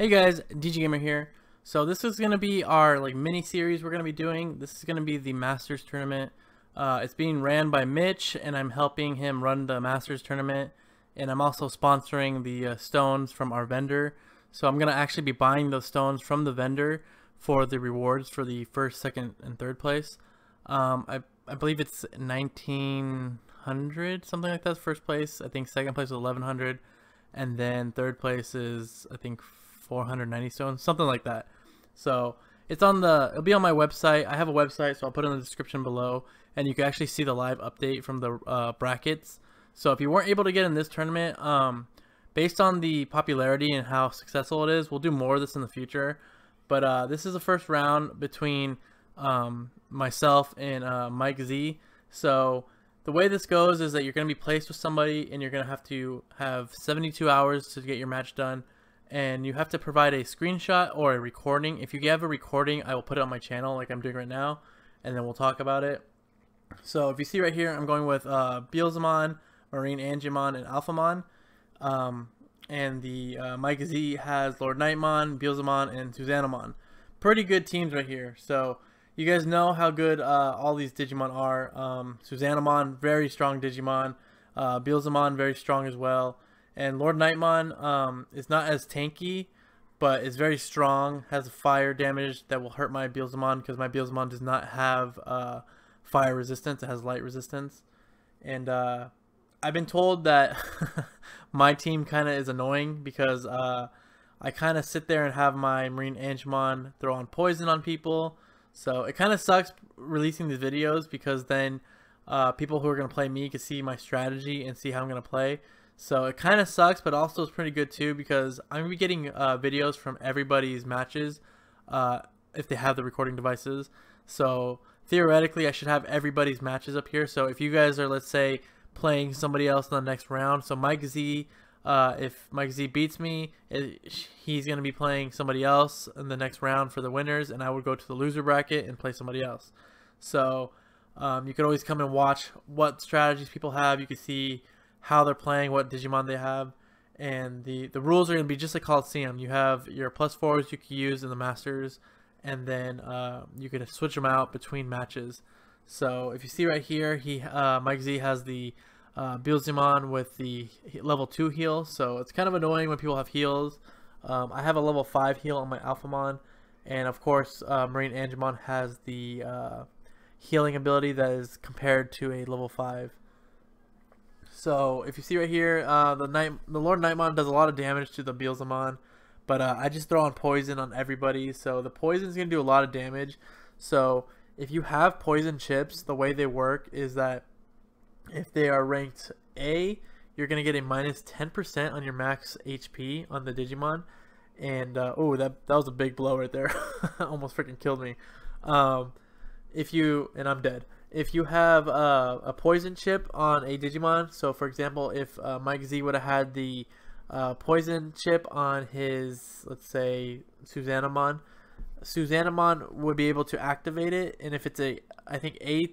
Hey guys, DJ Gamer here. So this is going to be our mini series we're going to be doing. This is going to be the Masters tournament. It's being ran by Mitch, and I'm helping him run the Masters tournament. And I'm also sponsoring the stones from our vendor. So I'm going to actually be buying those stones from the vendor for the rewards for the first, second, and third place. I believe it's 1900, something like that, first place. I think second place is 1100, and then third place is I think 490 stones, something like that. So it'll be on my website. I have a website, so I'll put it in the description below, and you can actually see the live update from the brackets. So if you weren't able to get in this tournament, based on the popularity and how successful it is, we'll do more of this in the future. But this is the first round between myself and Mikez. So the way this goes is that you're going to be placed with somebody, and you're going to have 72 hours to get your match done. And you have to provide a screenshot or a recording. If you have a recording, I will put it on my channel like I'm doing right now, and then we'll talk about it. So if you see right here, I'm going with Beelzemon, Marine Angemon, and Alphamon. And the Mikez has Lord Nightmon, Beelzemon, and Susannamon. Pretty good teams right here. So you guys know how good all these Digimon are. Susannamon, very strong Digimon. Beelzemon, very strong as well. And Lord Nightmon is not as tanky, but is very strong, has fire damage that will hurt my Beelzemon, because my Beelzemon does not have fire resistance, it has light resistance. And I've been told that my team kind of is annoying, because I kind of sit there and have my Marine Angemon throw on poison on people. So it kind of sucks releasing these videos, because then people who are going to play me can see my strategy and see how I'm going to play. So it kind of sucks, but also it's pretty good too, because I'm going to be getting videos from everybody's matches if they have the recording devices. So theoretically, I should have everybody's matches up here. So if you guys are, let's say, playing somebody else in the next round, so Mikez, if Mikez beats me, he's going to be playing somebody else in the next round for the winners, and I would go to the loser bracket and play somebody else. So you can always come and watch what strategies people have. You can see how they're playing, what Digimon they have, and the rules are going to be just like Coliseum. You have your +4s you can use in the Masters, and then you can switch them out between matches. So if you see right here, Mikez has the Beelzemon with the level 2 heal, so it's kind of annoying when people have heals. I have a level 5 heal on my Alphamon, and of course Marine Angemon has the healing ability that is compared to a level 5. So if you see right here, the Lord Nightmon does a lot of damage to the Beelzemon, but I just throw on poison on everybody, so the poison is going to do a lot of damage. So if you have poison chips, the way they work is that if they are ranked A, you're going to get a minus 10% on your max HP on the Digimon. And oh, that was a big blow right there. Almost freaking killed me. And I'm dead. If you have a poison chip on a Digimon, so for example, if Mikez would have had the poison chip on his, let's say, Susannamon would be able to activate it. And if it's I think A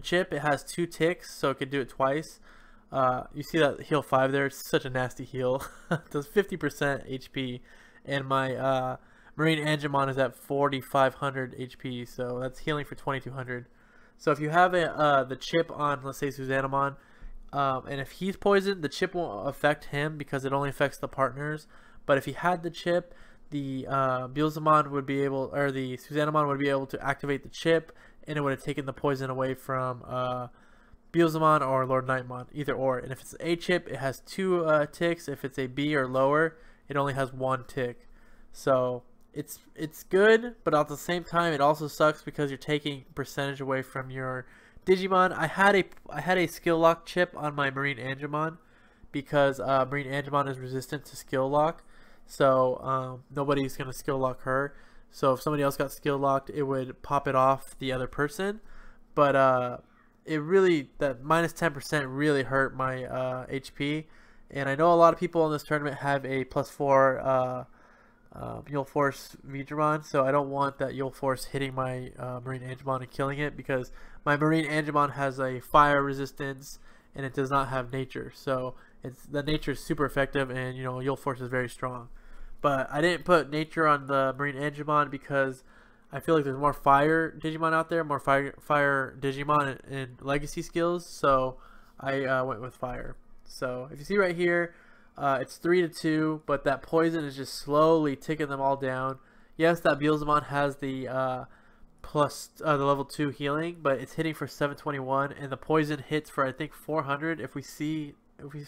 chip, it has 2 ticks, so it could do it twice. You see that heal 5 there? It's such a nasty heal. It does 50% HP, and my Marine Angemon is at 4500 HP, so that's healing for 2200. So if you have the chip on, let's say, Susannamon, and if he's poisoned, the chip won't affect him because it only affects the partners. But if he had the chip, the Beelzemon would be able, or the Susannamon would be able to activate the chip, and it would have taken the poison away from Beelzemon or Lord Nightmon, either or. And if it's a chip, it has 2 ticks. If it's a B or lower, it only has 1 tick. So it's good, but at the same time it also sucks because you're taking percentage away from your Digimon. I had a skill lock chip on my Marine Angemon, because Marine Angemon is resistant to skill lock, so nobody's gonna skill lock her. So if somebody else got skill locked, it would pop it off the other person. But that minus 10% really hurt my HP, and I know a lot of people in this tournament have a +4 Yule Force Veedramon, so I don't want that Yule Force hitting my Marine Angemon and killing it, because my Marine Angemon has a fire resistance and it does not have nature. So the nature is super effective, and Yule Force is very strong. But I didn't put nature on the Marine Angemon because I feel like there's more fire Digimon out there, more fire Digimon in legacy skills. So I went with fire. So if you see right here, it's 3-2, but that poison is just slowly ticking them all down. Yes, that Beelzemon has the plus the level 2 healing, but it's hitting for 721, and the poison hits for I think 400. If we see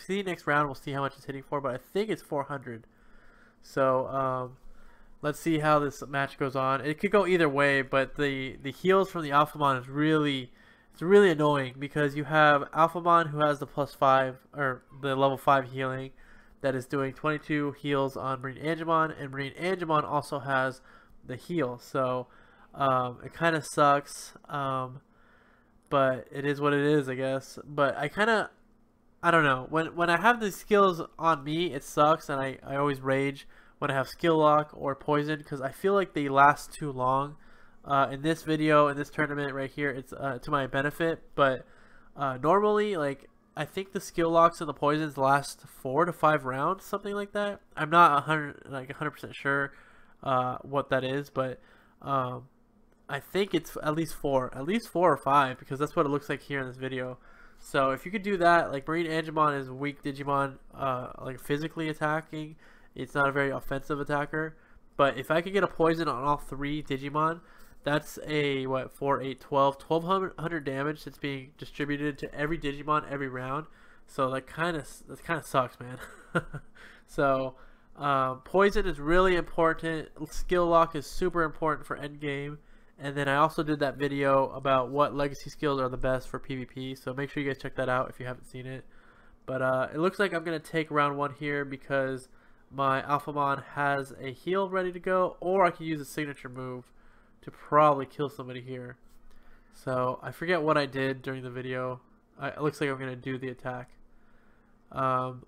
next round, we'll see how much it's hitting for, but I think it's 400. So let's see how this match goes on. It could go either way, but the heals from the Alphamon is really annoying because you have Alphamon who has the +5 or the level 5 healing that is doing 22 heals on Marine Angemon, and Marine Angemon also has the heal. So it kind of sucks, but it is what it is, I guess. But I don't know. When I have these skills on me, it sucks, and I always rage when I have skill lock or poison because I feel like they last too long. In this video, in this tournament right here, it's to my benefit, but normally, like, I think the skill locks and the poisons last 4 to 5 rounds, something like that. I'm not 100% sure what that is, but I think it's at least 4 or 5, because that's what it looks like here in this video. So if you could do that, like Marine Angemon is weak Digimon, like physically attacking. It's not a very offensive attacker, but if I could get a poison on all 3 Digimon, that's a 4, 8, 12, 1200 damage that's being distributed to every Digimon every round. So that kind of sucks, man. So poison is really important. Skill lock is super important for endgame. And then I also did that video about what legacy skills are the best for PvP. So make sure you guys check that out if you haven't seen it. But it looks like I'm going to take round 1 here because my Alphamon has a heal ready to go, or I can use a signature move to probably kill somebody here. So I forget what I did during the video. It looks like I'm going to do the attack. To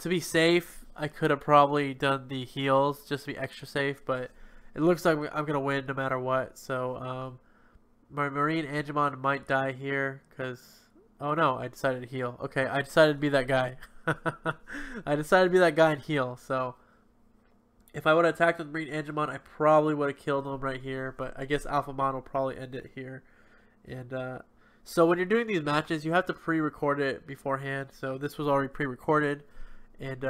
be safe, I could have probably done the heals just to be extra safe, but it looks like I'm going to win no matter what. So my Marine Angemon might die here because, oh no, I decided to heal. Okay, I decided to be that guy. I decided to be that guy and heal. So if I would have attacked with Marine Angemon, I probably would have killed him right here, but I guess Alphamon will probably end it here. And so when you're doing these matches, you have to pre-record it beforehand. So this was already pre-recorded, and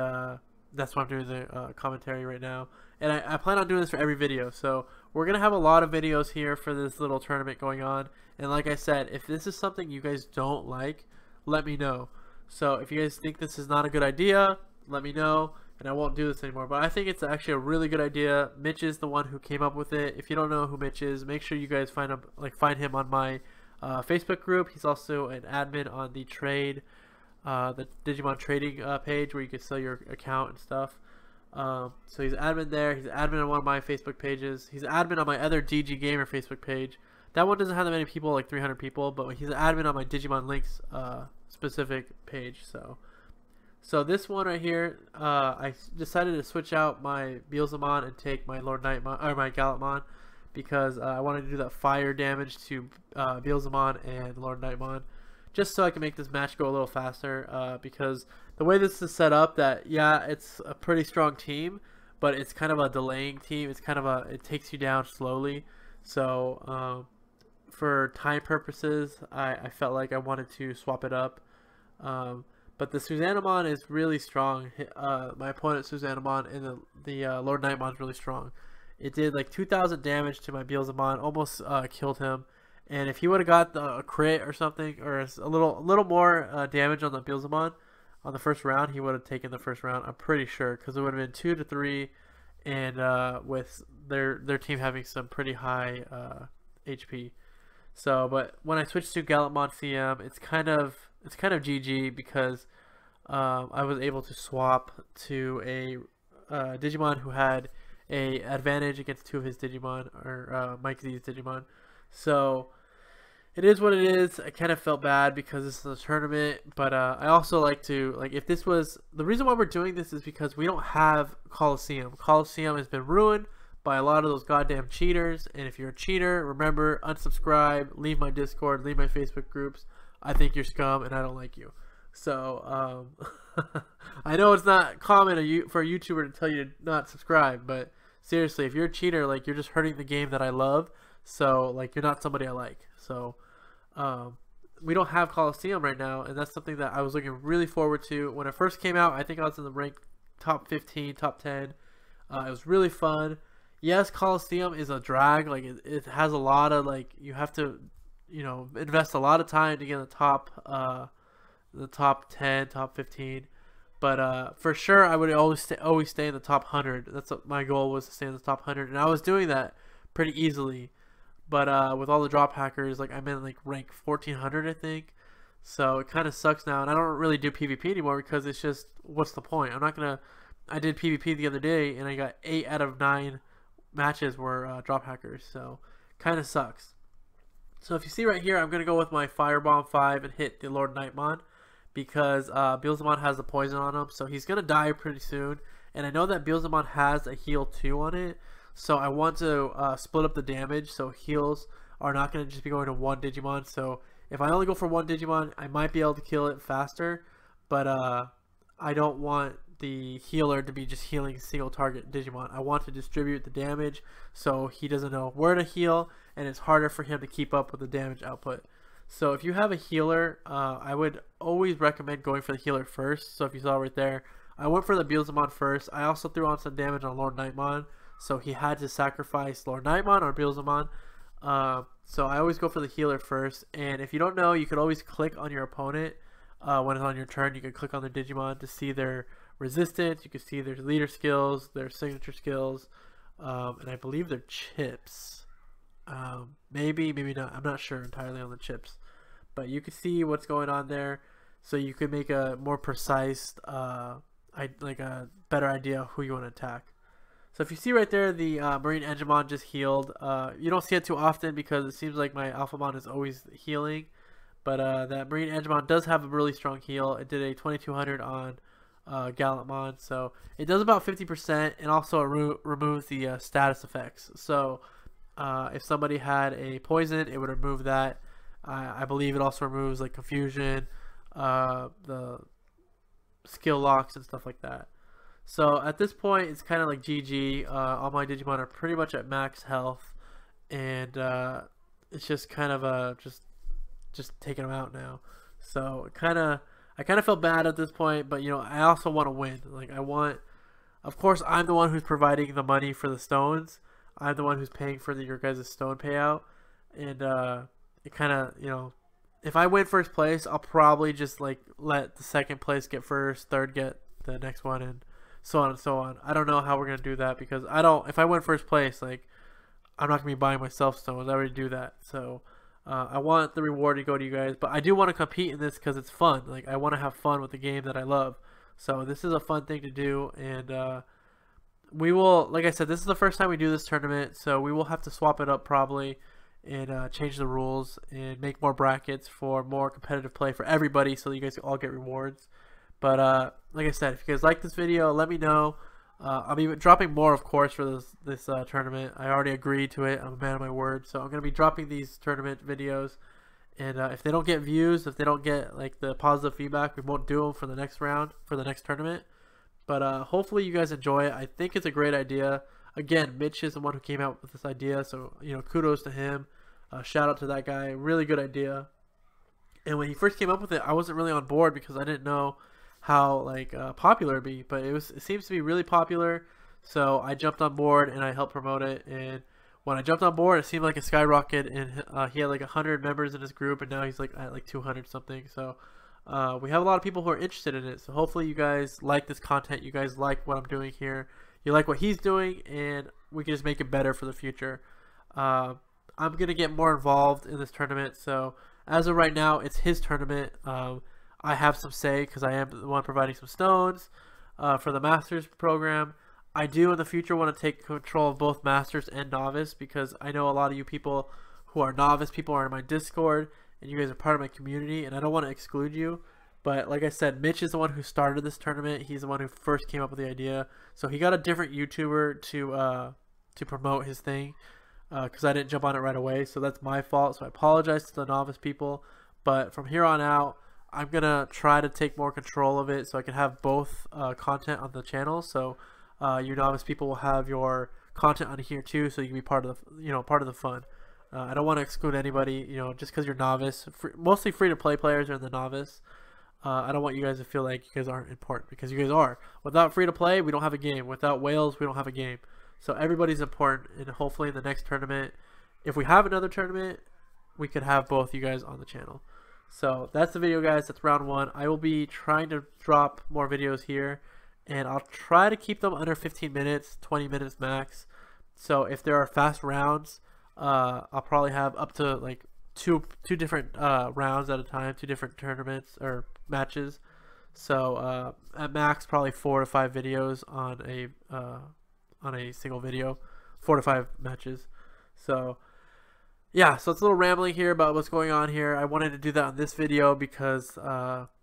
that's why I'm doing the commentary right now. And I plan on doing this for every video. So we're going to have a lot of videos here for this little tournament going on. And like I said, if this is something you guys don't like, let me know. So if you guys think this is not a good idea, let me know, and I won't do this anymore. But I think it's actually a really good idea. Mitch is the one who came up with it. If you don't know who Mitch is, make sure you guys find him on my Facebook group. He's also an admin on the the Digimon trading page where you can sell your account and stuff. So he's admin there. He's admin on one of my Facebook pages. He's admin on my other DG Gamer Facebook page. That one doesn't have that many people, like 300 people, but he's an admin on my Digimon Links specific page. So this one right here, I decided to switch out my Beelzemon and take my Lord Nightmon, or my Gallantmon, because I wanted to do that fire damage to Beelzemon and Lord Nightmon, just so I can make this match go a little faster. Because the way this is set up, that yeah, it's a pretty strong team, but it's kind of a delaying team. It's kind of it takes you down slowly. So for time purposes, I felt like I wanted to swap it up. But the Susanamon is really strong. My opponent Susanamon and the Lord Nightmon is really strong. It did like 2,000 damage to my Beelzemon, almost killed him. And if he would have got a crit or something, or a little more damage on the Beelzemon on the first round, he would have taken the first round. I'm pretty sure, because it would have been 2-3, and with their team having some pretty high HP. So, but when I switched to Gallantmon CM, it's kind of GG, because I was able to swap to a Digimon who had a advantage against 2 of his Digimon, or Mikez's Digimon. So it is what it is. I kind of felt bad because this is a tournament, but I also like to, like, if this was, the reason why we're doing this is because we don't have Coliseum. Coliseum has been ruined by a lot of those goddamn cheaters, and if you're a cheater, remember, unsubscribe, leave my Discord, leave my Facebook groups. I think you're scum and I don't like you. So I know it's not common for a YouTuber to tell you to not subscribe, but seriously, if you're a cheater, like, you're just hurting the game that I love. So like, you're not somebody I like. So um, we don't have Coliseum right now, and that's something that I was looking really forward to when it first came out. I think I was in the rank top 15, top 10. It was really fun. Yes, Coliseum is a drag. Like, it has a lot of, like, you have to, invest a lot of time to get in the top 10, top 15. But for sure, I would always stay in the top 100. That's what my goal was, to stay in the top 100, and I was doing that pretty easily. But with all the drop hackers, like, I'm in like rank 1400, I think. So it kind of sucks now, and I don't really do PvP anymore because it's just, what's the point? I'm not gonna. I did PvP the other day, and I got 8 out of 9 matches were drop hackers. So kind of sucks. So if you see right here, I'm gonna go with my Firebomb 5 and hit the Lord Nightmon, because Beelzemon has the poison on him, so he's gonna die pretty soon. And I know that Beelzemon has a heal 2 on it, so I want to split up the damage, so heals are not gonna just be going to one Digimon. So if I only go for one Digimon, I might be able to kill it faster, but I don't want the healer to be just healing single target Digimon. I want to distribute the damage so he doesn't know where to heal, and it's harder for him to keep up with the damage output. So if you have a healer, I would always recommend going for the healer first. So if you saw right there, I went for the Beelzemon first. I also threw on some damage on Lord Nightmon, so he had to sacrifice Lord Nightmon or Beelzemon. So I always go for the healer first. And if you don't know, you could always click on your opponent when it's on your turn. You can click on their Digimon to see their resistance. You can see their leader skills, their signature skills, and I believe their chips. Maybe not. I'm not sure entirely on the chips, but you can see what's going on there, so you can make a more precise, like a better idea of who you want to attack. So if you see right there, the Marine Enginmon just healed. You don't see it too often because it seems like my Alphamon is always healing, but that Marine Enginmon does have a really strong heal. It did a 2200 on Gallantmon, so it does about 50%, and also it removes the status effects. So if somebody had a poison, it would remove that. I believe it also removes like confusion, the skill locks and stuff like that. So at this point, it's kind of like GG. All my Digimon are pretty much at max health, and it's just kind of just taking them out now. So I kind of felt bad at this point, but I also want to win. Like, of course, I'm the one who's providing the money for the stones. I'm the one who's paying for your guys' stone payout, and it kind of, if I win first place, I'll probably just like let the second place get first, third get the next one, and so on and so on. I don't know how we're gonna do that, because if I win first place, like, I'm not gonna be buying myself stones. I already do that. So I want the reward to go to you guys, but I do want to compete in this because it's fun. Like, I want to have fun with the game that I love. So this is a fun thing to do, and we will, like I said, this is the first time we do this tournament, so we will have to swap it up probably, and change the rules and make more brackets for more competitive play for everybody, so that you guys all get rewards. But like I said, if you guys like this video, let me know. I'll be dropping more, of course, for this tournament. I already agreed to it. I'm a man of my word, so I'm gonna be dropping these tournament videos. And if they don't get views, if they don't get like the positive feedback, we won't do them for the next round, for the next tournament. But hopefully you guys enjoy it. I think it's a great idea. Again, Mitch is the one who came out with this idea, so kudos to him. Shout out to that guy. Really good idea. And when he first came up with it, I wasn't really on board because I didn't know how like popular it'd be, but it seems to be really popular. So I jumped on board and I helped promote it. And when I jumped on board, it seemed like a skyrocket, and he had like 100 members in his group, and now he's like at like 200 something. So we have a lot of people who are interested in it. So hopefully you guys like this content. You guys like what I'm doing here. You like what he's doing, and we can just make it better for the future. I'm gonna get more involved in this tournament. So as of right now, it's his tournament. I have some say because I am the one providing some stones for the Masters program. I do in the future want to take control of both Masters and Novice, because I know a lot of you people who are Novice people are in my Discord, and you guys are part of my community, and I don't want to exclude you. But like I said, Mitch is the one who started this tournament. He's the one who first came up with the idea. So he got a different YouTuber to promote his thing, because I didn't jump on it right away. So that's my fault. So I apologize to the Novice people. But from here on out, I'm gonna try to take more control of it so I can have both content on the channel. So you novice people will have your content on here too, so you can be part of the part of the fun. I don't want to exclude anybody, just because you're novice. Mostly free to play players are in the novice. I don't want you guys to feel like you guys aren't important, because you guys are. Without free to play, we don't have a game. Without whales, we don't have a game. So everybody's important, and hopefully in the next tournament, if we have another tournament, we could have both you guys on the channel. So that's the video, guys. That's round 1. I will be trying to drop more videos here, and I'll try to keep them under 15 minutes, 20 minutes max. So if there are fast rounds, I'll probably have up to like two different rounds at a time, 2 different tournaments or matches. So at max, probably 4 to 5 videos on a single video, 4 to 5 matches. So yeah, so it's a little rambling here about what's going on here. I wanted to do that on this video because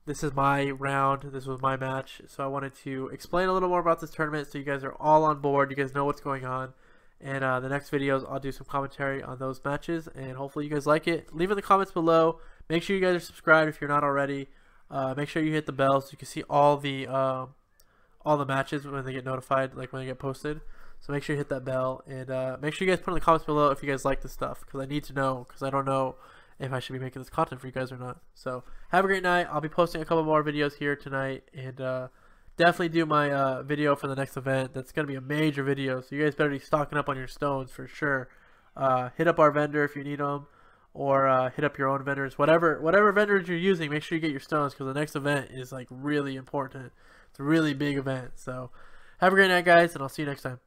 this is my round, this was my match, so I wanted to explain a little more about this tournament so you guys are all on board, you guys know what's going on. And the next videos, I'll do some commentary on those matches, and hopefully you guys like it. Leave in the comments below. Make sure you guys are subscribed if you're not already. Make sure you hit the bell so you can see all the matches when they get notified, like when they get posted. So make sure you hit that bell, and make sure you guys put in the comments below if you guys like this stuff, because I need to know, because I don't know if I should be making this content for you guys or not. So have a great night. I'll be posting a couple more videos here tonight, and definitely do my video for the next event. That's going to be a major video, so you guys better be stocking up on your stones for sure. Hit up our vendor if you need them, or hit up your own vendors. Whatever vendors you're using, make sure you get your stones, because the next event is like really important. It's a really big event. So have a great night, guys, and I'll see you next time.